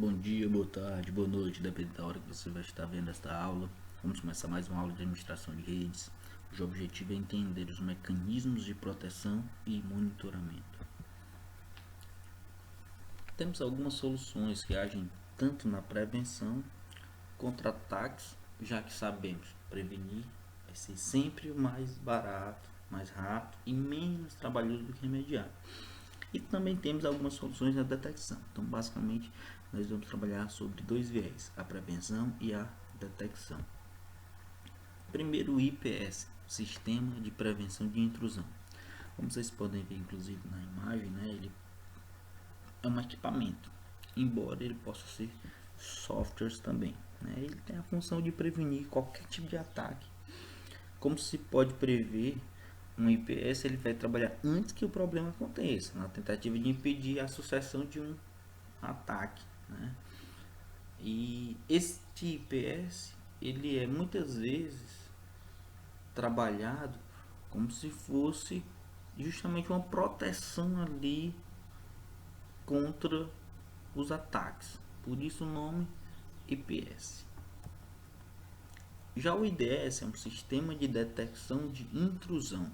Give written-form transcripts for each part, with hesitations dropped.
Bom dia, boa tarde, boa noite, depende da hora que você vai estar vendo esta aula. Vamos começar mais uma aula de administração de redes, cujo objetivo é entender os mecanismos de proteção e monitoramento. Temos algumas soluções que agem tanto na prevenção contra ataques, já que sabemos prevenir vai ser sempre o mais barato, mais rápido e menos trabalhoso do que remediar. E também temos algumas soluções na detecção. Então, basicamente, nós vamos trabalhar sobre dois viés, a prevenção e a detecção. Primeiro, o IPS, Sistema de Prevenção de Intrusão. Como vocês podem ver, inclusive, na imagem, ele é um equipamento, embora ele possa ser softwares também. Ele tem a função de prevenir qualquer tipo de ataque. Como se pode prever, um IPS ele vai trabalhar antes que o problema aconteça, na tentativa de impedir a sucessão de um ataque. E este IPS ele é muitas vezes trabalhado como se fosse justamente uma proteção ali contra os ataques, por isso o nome IPS. Já o IDS é um sistema de detecção de intrusão.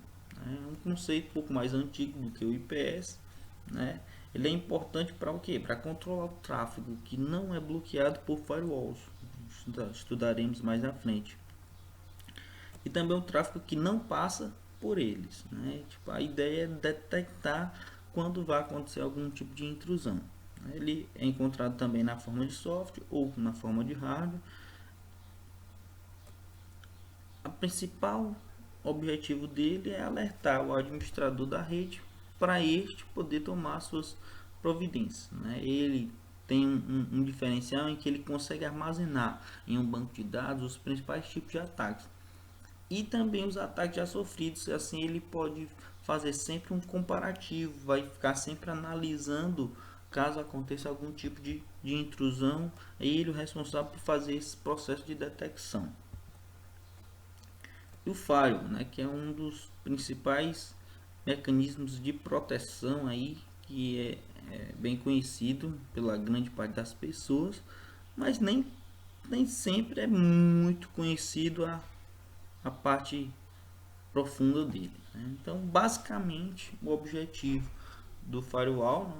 É um conceito um pouco mais antigo do que o IPS. Ele é importante para o quê? Para controlar o tráfego que não é bloqueado por firewalls. Estudaremos mais à frente. E também o tráfego que não passa por eles. A ideia é detectar quando vai acontecer algum tipo de intrusão. Ele é encontrado também na forma de software ou na forma de hardware. O principal objetivo dele é alertar o administrador da rede para este poder tomar suas providências. Ele tem um diferencial em que ele consegue armazenar em um banco de dados os principais tipos de ataques e também os ataques já sofridos. Assim ele pode fazer sempre um comparativo, vai ficar sempre analisando caso aconteça algum tipo de intrusão, é ele o responsável por fazer esse processo de detecção. E o firewall, que é um dos principais mecanismos de proteção aí, que é bem conhecido pela grande parte das pessoas, mas nem sempre é muito conhecido a parte profunda dele. Então, basicamente, o objetivo do firewall,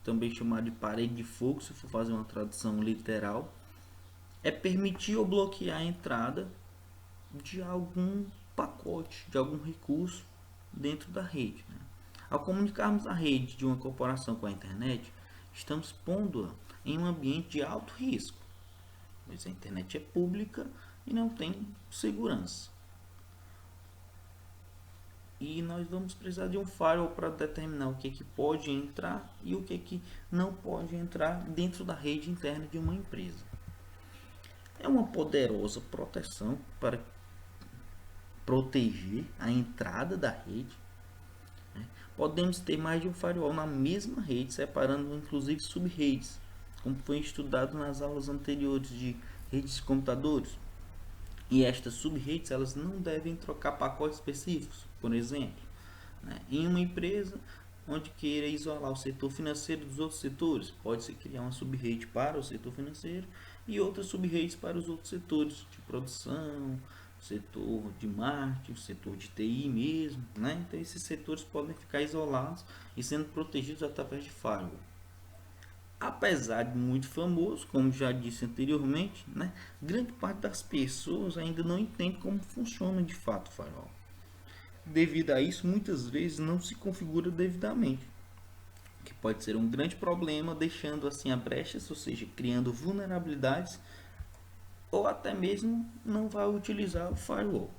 também chamado de parede de fogo, se for fazer uma tradução literal, é permitir ou bloquear a entrada de algum pacote, de algum recurso dentro da rede. Ao comunicarmos a rede de uma corporação com a internet, estamos pondo-a em um ambiente de alto risco, pois a internet é pública e não tem segurança. E nós vamos precisar de um firewall para determinar o que pode entrar e o que não pode entrar dentro da rede interna de uma empresa. É uma poderosa proteção para proteger a entrada da rede. Podemos ter mais de um firewall na mesma rede, separando inclusive sub-redes, como foi estudado nas aulas anteriores de redes de computadores. E estas sub-redes elas não devem trocar pacotes específicos. Por exemplo, em uma empresa onde queira isolar o setor financeiro dos outros setores, pode-se criar uma sub-rede para o setor financeiro e outras sub-redes para os outros setores de produção, setor de marketing, setor de TI mesmo. Então esses setores podem ficar isolados e sendo protegidos através de firewall. Apesar de muito famoso, como já disse anteriormente, grande parte das pessoas ainda não entende como funciona de fato o firewall. Devido a isso, muitas vezes não se configura devidamente, o que pode ser um grande problema, deixando assim a brecha, ou seja, criando vulnerabilidades, ou até mesmo não vai utilizar o firewall.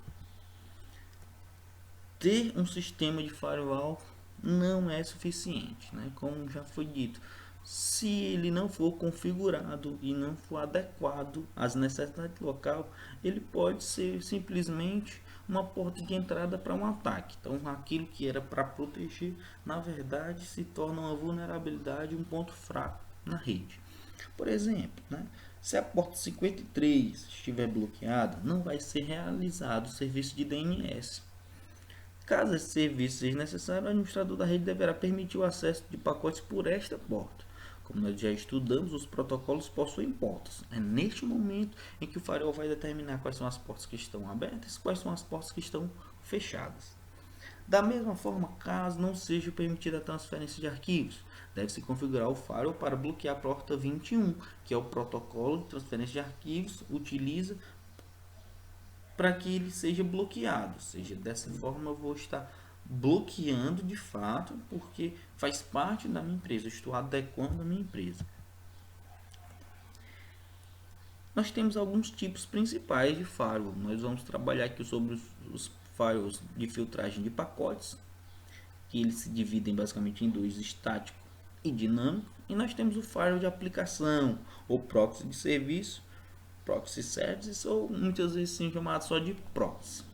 Ter um sistema de firewall não é suficiente, como já foi dito. Se ele não for configurado e não for adequado às necessidades local, ele pode ser simplesmente uma porta de entrada para um ataque. Então, aquilo que era para proteger, na verdade, se torna uma vulnerabilidade, um ponto fraco na rede. Por exemplo, se a porta 53 estiver bloqueada, não vai ser realizado o serviço de DNS. Caso esse serviço seja necessário, o administrador da rede deverá permitir o acesso de pacotes por esta porta. Como nós já estudamos, os protocolos possuem portas. É neste momento em que o firewall vai determinar quais são as portas que estão abertas e quais são as portas que estão fechadas. Da mesma forma, caso não seja permitida a transferência de arquivos, deve-se configurar o firewall para bloquear a porta 21, que é o protocolo de transferência de arquivos, utiliza para que ele seja bloqueado. Ou seja, dessa forma eu vou estar bloqueando de fato, porque faz parte da minha empresa, eu estou adequando a minha empresa. Nós temos alguns tipos principais de firewall. Nós vamos trabalhar aqui sobre os firewalls de filtragem de pacotes, que eles se dividem basicamente em dois, estático e dinâmico. E nós temos o firewall de aplicação, ou proxy de serviço, proxy services, ou muitas vezes são chamados só de proxy.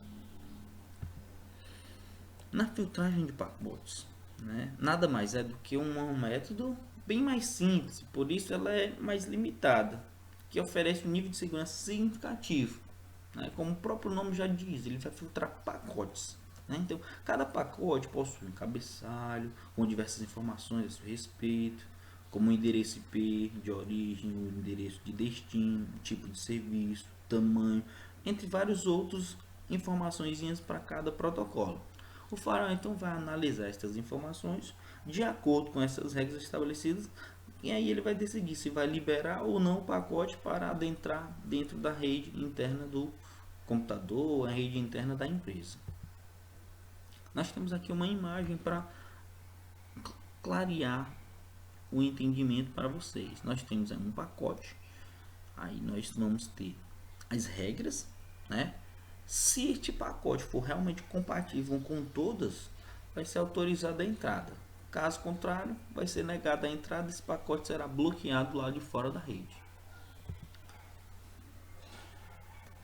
Na filtragem de pacotes, nada mais é do que um método bem mais simples, por isso ela é mais limitada, que oferece um nível de segurança significativo. Como o próprio nome já diz, ele vai filtrar pacotes. Então, cada pacote possui um cabeçalho com diversas informações a seu respeito, como o endereço IP de origem, o endereço de destino, tipo de serviço, tamanho, entre várias outras informações para cada protocolo. O firewall então vai analisar estas informações de acordo com essas regras estabelecidas, e aí ele vai decidir se vai liberar ou não o pacote para adentrar dentro da rede interna do computador, a rede interna da empresa. Nós temos aqui uma imagem para clarear o entendimento para vocês. Nós temos um pacote, aí nós vamos ter as regras, Se este pacote for realmente compatível com todas, vai ser autorizada a entrada. Caso contrário, vai ser negada a entrada, esse pacote será bloqueado lá de fora da rede.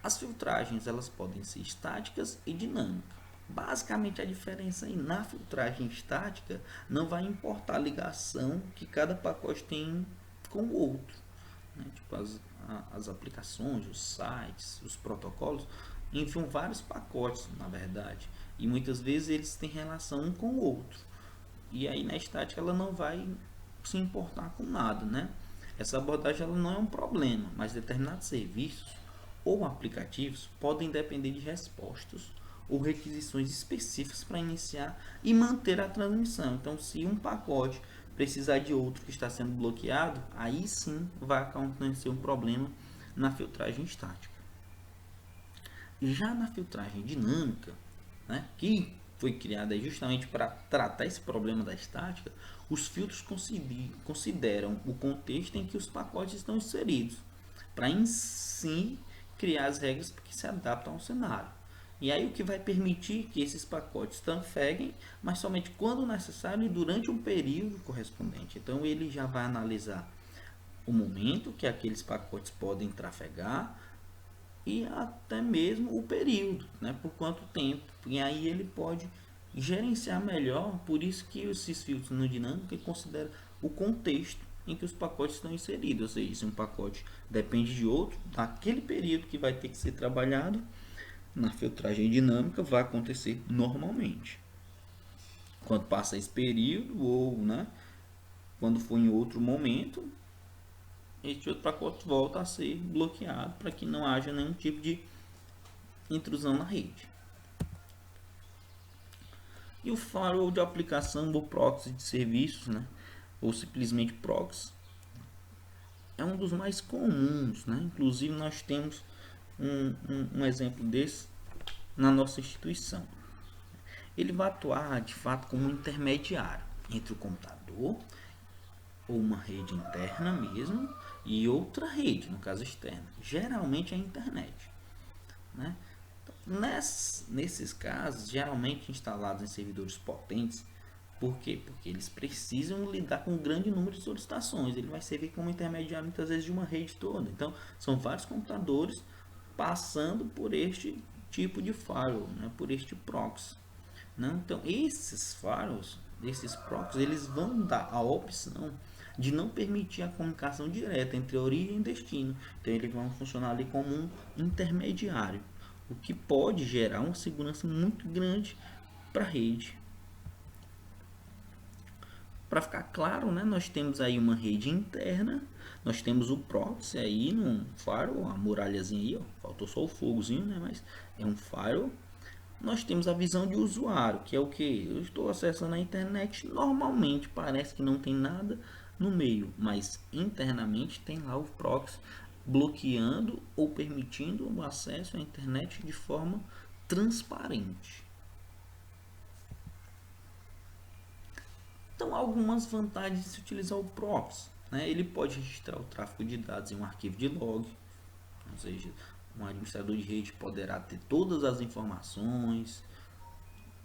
As filtragens elas podem ser estáticas e dinâmicas. Basicamente a diferença aí na filtragem estática não vai importar a ligação que cada pacote tem com o outro. Tipo as aplicações, os sites, os protocolos enviam vários pacotes, na verdade, e muitas vezes eles têm relação um com o outro. E aí na estática ela não vai se importar com nada, Essa abordagem ela não é um problema, mas determinados serviços ou aplicativos podem depender de respostas ou requisições específicas para iniciar e manter a transmissão. Então, se um pacote precisar de outro que está sendo bloqueado, aí sim vai acontecer um problema na filtragem estática. Já na filtragem dinâmica, que foi criada justamente para tratar esse problema da estática, os filtros consideram o contexto em que os pacotes estão inseridos, para em si criar as regras que se adaptam ao cenário. E aí o que vai permitir que esses pacotes trafeguem, mas somente quando necessário e durante um período correspondente. Então ele já vai analisar o momento que aqueles pacotes podem trafegar e até mesmo o período, por quanto tempo. E aí ele pode gerenciar melhor, por isso que esses filtros no dinâmico consideram o contexto em que os pacotes estão inseridos, ou seja, se um pacote depende de outro, naquele período que vai ter que ser trabalhado, na filtragem dinâmica vai acontecer normalmente. Quando passa esse período ou quando for em outro momento, este outro pacote volta a ser bloqueado para que não haja nenhum tipo de intrusão na rede. E o firewall de aplicação ou proxy de serviços, ou simplesmente proxy, é um dos mais comuns, Inclusive nós temos um exemplo desse na nossa instituição. Ele vai atuar de fato como um intermediário entre o computador ou uma rede interna mesmo e outra rede, no caso externa, geralmente a internet, Nesses casos, geralmente instalados em servidores potentes. Por quê? Porque eles precisam lidar com um grande número de solicitações. Ele vai servir como intermediário muitas vezes de uma rede toda. Então, são vários computadores passando por este tipo de firewall, por este proxy. Então, esses firewalls, esses proxies, eles vão dar a opção de não permitir a comunicação direta entre origem e destino. Então, eles vão funcionar ali como um intermediário, o que pode gerar uma segurança muito grande para a rede. para ficar claro, né, nós temos aí uma rede interna, nós temos o proxy aí no firewall, a muralhazinha aí, ó, faltou só o fogozinho, né, mas é um firewall. Nós temos a visão de usuário, que é o que? Eu estou acessando a internet, normalmente parece que não tem nada no meio, mas internamente tem lá o proxy bloqueando ou permitindo o acesso à internet de forma transparente. Então, algumas vantagens de se utilizar o proxy, né? Ele pode registrar o tráfego de dados em um arquivo de log, ou seja, um administrador de rede poderá ter todas as informações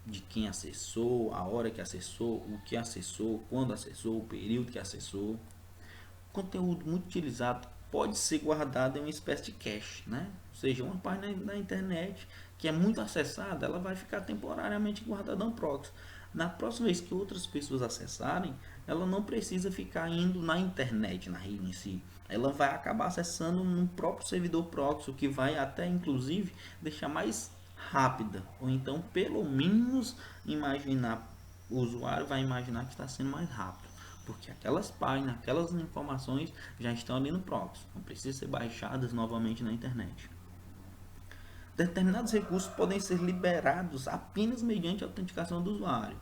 de quem acessou, a hora que acessou, o que acessou, quando acessou, o período que acessou. O conteúdo muito utilizado pode ser guardado em uma espécie de cache, né? Ou seja, uma página na internet que é muito acessada, ela vai ficar temporariamente guardada no proxy. Na próxima vez que outras pessoas acessarem, ela não precisa ficar indo na internet, na rede em si. Ela vai acabar acessando no próprio servidor proxy, o que vai até inclusive deixar mais rápida, ou então pelo menos imaginar, o usuário vai imaginar que está sendo mais rápido, porque aquelas páginas, aquelas informações já estão ali no proxy, não precisa ser baixadas novamente na internet. Determinados recursos podem ser liberados apenas mediante a autenticação do usuário.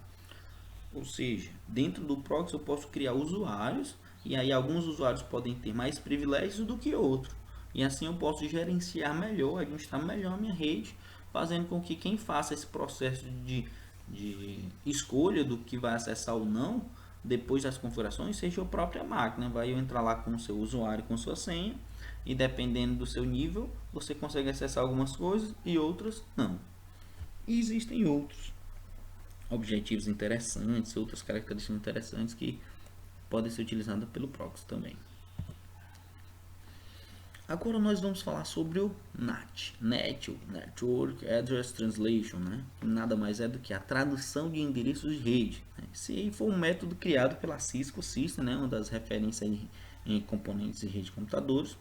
Ou seja, dentro do proxy eu posso criar usuários, e aí alguns usuários podem ter mais privilégios do que outros. E assim eu posso gerenciar melhor, administrar melhor a minha rede, fazendo com que quem faça esse processo de escolha do que vai acessar ou não, depois das configurações, seja a própria máquina. Vai entrar lá com o seu usuário, com sua senha, e dependendo do seu nível, você consegue acessar algumas coisas e outras não. E existem outros objetivos interessantes, outras características interessantes que podem ser utilizadas pelo proxy também. Agora nós vamos falar sobre o NAT, Network Address Translation, né? Que nada mais é do que a tradução de endereços de rede. Esse foi um método criado pela Cisco System, né? Uma das referências em componentes de rede de computadores,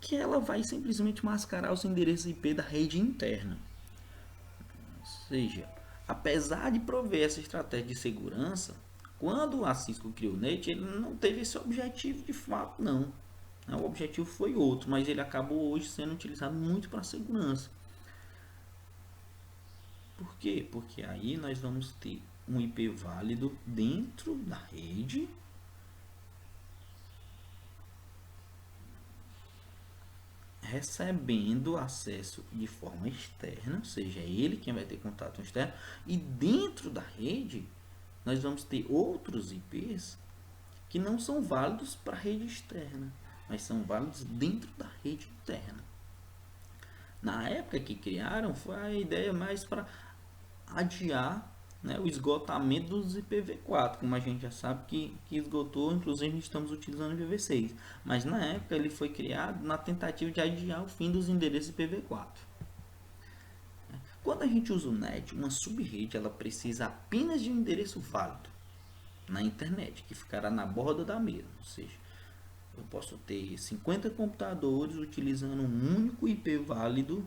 que ela vai simplesmente mascarar os endereços IP da rede interna. Ou seja, apesar de prover essa estratégia de segurança, quando a Cisco criou o NAT, ele não teve esse objetivo de fato, não. O objetivo foi outro, mas ele acabou hoje sendo utilizado muito para segurança. Por quê? Porque aí nós vamos ter um IP válido dentro da rede, recebendo acesso de forma externa, ou seja, é ele quem vai ter contato externo, e dentro da rede nós vamos ter outros IPs que não são válidos para a rede externa, mas são válidos dentro da rede interna. Na época que criaram, foi a ideia mais para adiar, né, o esgotamento dos IPv4, como a gente já sabe que esgotou, inclusive estamos utilizando o IPv6, mas na época ele foi criado na tentativa de adiar o fim dos endereços IPv4. Quando a gente usa o NAT, uma subrede ela precisa apenas de um endereço válido na internet, que ficará na borda da mesa, ou seja, eu posso ter 50 computadores utilizando um único IP válido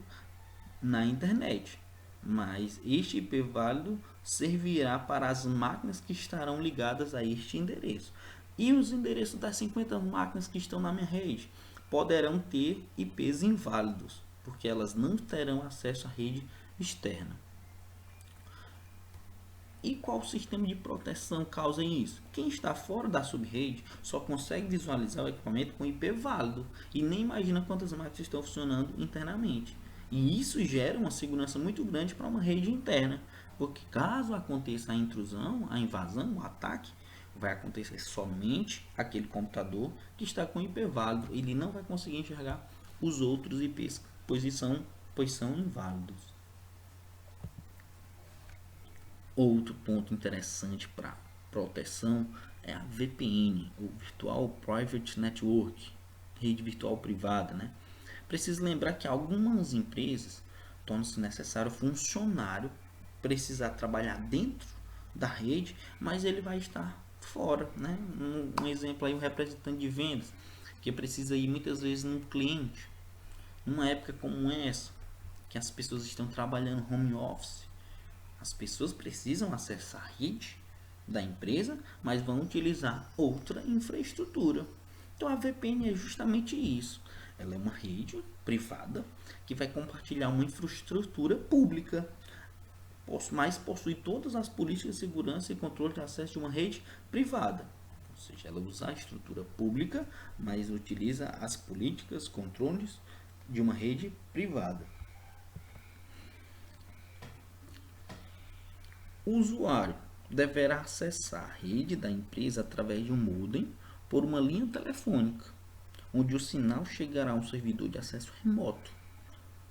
na internet, mas este IP válido servirá para as máquinas que estarão ligadas a este endereço. E os endereços das 50 máquinas que estão na minha rede poderão ter IPs inválidos, porque elas não terão acesso à rede externa. E qual sistema de proteção causa isso? Quem está fora da subrede só consegue visualizar o equipamento com IP válido e nem imagina quantas máquinas estão funcionando internamente. E isso gera uma segurança muito grande para uma rede interna, porque caso aconteça a intrusão, a invasão, o ataque, vai acontecer somente aquele computador que está com IP válido. Ele não vai conseguir enxergar os outros IPs, pois são inválidos. Outro ponto interessante para proteção é a VPN, o Virtual Private Network, rede virtual privada, né? Preciso lembrar que algumas empresas tornam-se necessário o funcionário precisar trabalhar dentro da rede, mas ele vai estar fora, né? Um exemplo aí, o representante de vendas, que precisa ir muitas vezes no cliente. Numa época como essa, que as pessoas estão trabalhando home office, as pessoas precisam acessar a rede da empresa, mas vão utilizar outra infraestrutura. Então a VPN é justamente isso. Ela é uma rede privada que vai compartilhar uma infraestrutura pública, mas possui todas as políticas de segurança e controle de acesso de uma rede privada. Ou seja, ela usa a estrutura pública, mas utiliza as políticas, controles de uma rede privada. O usuário deverá acessar a rede da empresa através de um modem por uma linha telefônica, onde o sinal chegará a um servidor de acesso remoto,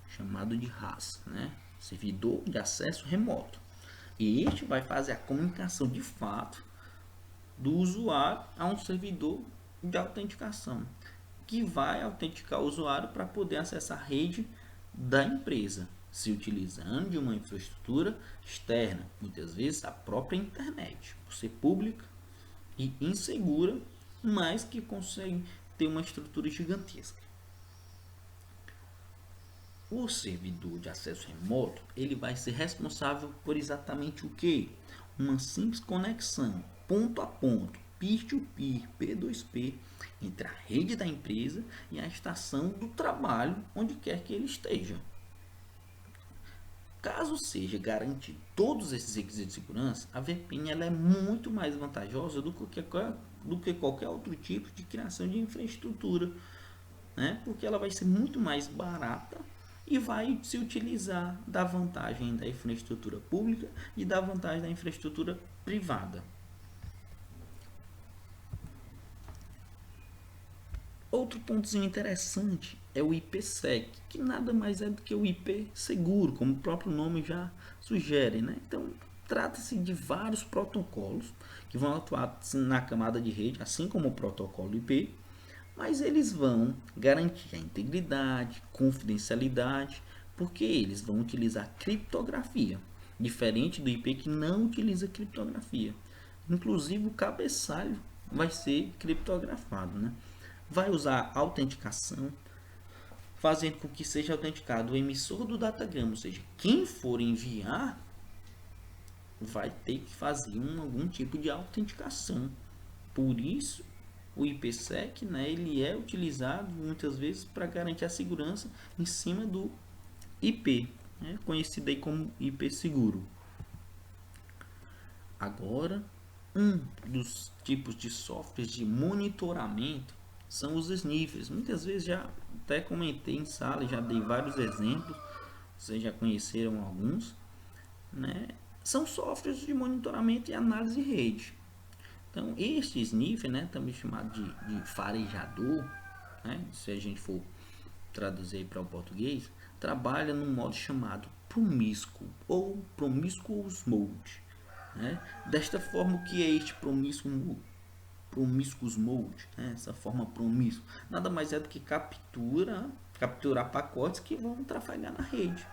chamado de RAS, né? Servidor de acesso remoto. E este vai fazer a comunicação de fato do usuário a um servidor de autenticação, que vai autenticar o usuário para poder acessar a rede da empresa, se utilizando de uma infraestrutura externa, muitas vezes a própria internet, por ser pública e insegura, mas que consegue ter uma estrutura gigantesca. O servidor de acesso remoto, ele vai ser responsável por exatamente o que? Uma simples conexão ponto a ponto, peer-to-peer, P2P, entre a rede da empresa e a estação do trabalho, onde quer que ele esteja. Caso seja garantir todos esses requisitos de segurança, a VPN ela é muito mais vantajosa do que qualquer outro tipo de criação de infraestrutura, né? Porque ela vai ser muito mais barata e vai se utilizar da vantagem da infraestrutura pública e da vantagem da infraestrutura privada. Outro pontozinho interessante é o IPsec, que nada mais é do que o IP seguro, como o próprio nome já sugere, né? Então, trata-se de vários protocolos que vão atuar na camada de rede, assim como o protocolo IP, mas eles vão garantir a integridade, confidencialidade, porque eles vão utilizar criptografia, diferente do IP que não utiliza criptografia. Inclusive o cabeçalho vai ser criptografado, né? Vai usar autenticação, fazendo com que seja autenticado o emissor do datagrama, ou seja, quem for enviar vai ter que fazer algum tipo de autenticação. Por isso, o IPsec, né, ele é utilizado muitas vezes para garantir a segurança em cima do IP, né, conhecido aí como IP seguro. Agora, um dos tipos de softwares de monitoramento são os sniffers. Muitas vezes já até comentei em sala, já dei vários exemplos, vocês já conheceram alguns, né? São softwares de monitoramento e análise de rede. Então, este sniffer, né, também chamado de farejador, né, se a gente for traduzir para o português, trabalha num modo chamado promíscuo ou promiscuous mode, né? Desta forma, o que é este promiscuous mode, né? Essa forma promíscua, nada mais é do que capturar pacotes que vão trafegar na rede.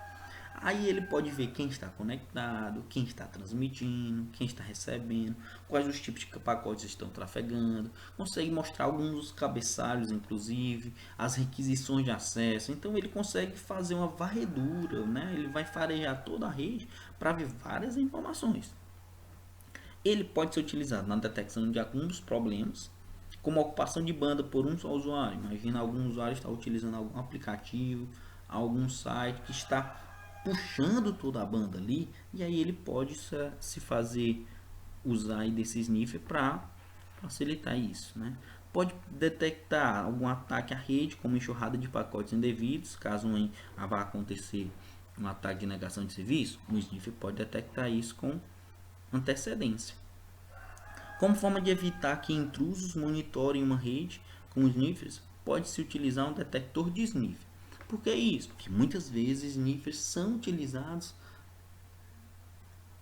Aí ele pode ver quem está conectado, quem está transmitindo, quem está recebendo, quais os tipos de pacotes estão trafegando, consegue mostrar alguns dos cabeçalhos, inclusive, as requisições de acesso. Então ele consegue fazer uma varredura, né? Ele vai farejar toda a rede para ver várias informações. Ele pode ser utilizado na detecção de alguns problemas, como a ocupação de banda por um só usuário. Imagina algum usuário está utilizando algum aplicativo, algum site que está puxando toda a banda ali, e aí ele pode se fazer usar aí desse sniffer para facilitar isso, né? Pode detectar algum ataque à rede, como enxurrada de pacotes indevidos, caso vá acontecer um ataque de negação de serviço, o sniffer pode detectar isso com antecedência. Como forma de evitar que intrusos monitorem uma rede com sniffers, pode-se utilizar um detector de sniffer. Por que isso? Porque muitas vezes sniffers são utilizados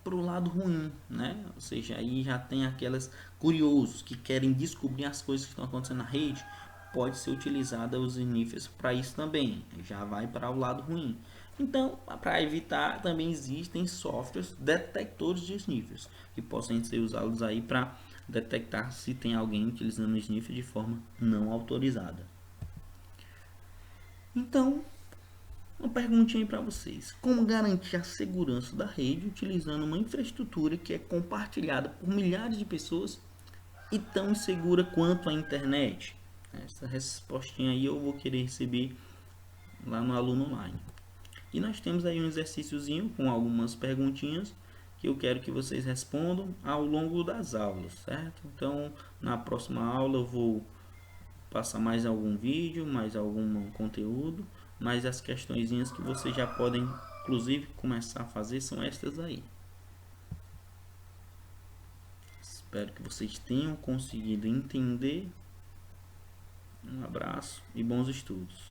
para o lado ruim, né? Ou seja, aí já tem aquelas curiosos que querem descobrir as coisas que estão acontecendo na rede, pode ser utilizada os sniffers para isso também, já vai para o lado ruim. Então, para evitar, também existem softwares detectores de sniffers que possam ser usados aí para detectar se tem alguém utilizando o sniffer de forma não autorizada. Então, Uma perguntinha para vocês: como garantir a segurança da rede utilizando uma infraestrutura que é compartilhada por milhares de pessoas e tão insegura quanto a internet? Essa respostinha aí eu vou querer receber lá no aluno online. E nós temos aí um exercíciozinho com algumas perguntinhas que eu quero que vocês respondam ao longo das aulas, certo? Então, na próxima aula eu vou passar mais algum vídeo, mais algum conteúdo, mas as questõezinhas que vocês já podem, inclusive, começar a fazer são estas aí. Espero que vocês tenham conseguido entender. Um abraço e bons estudos.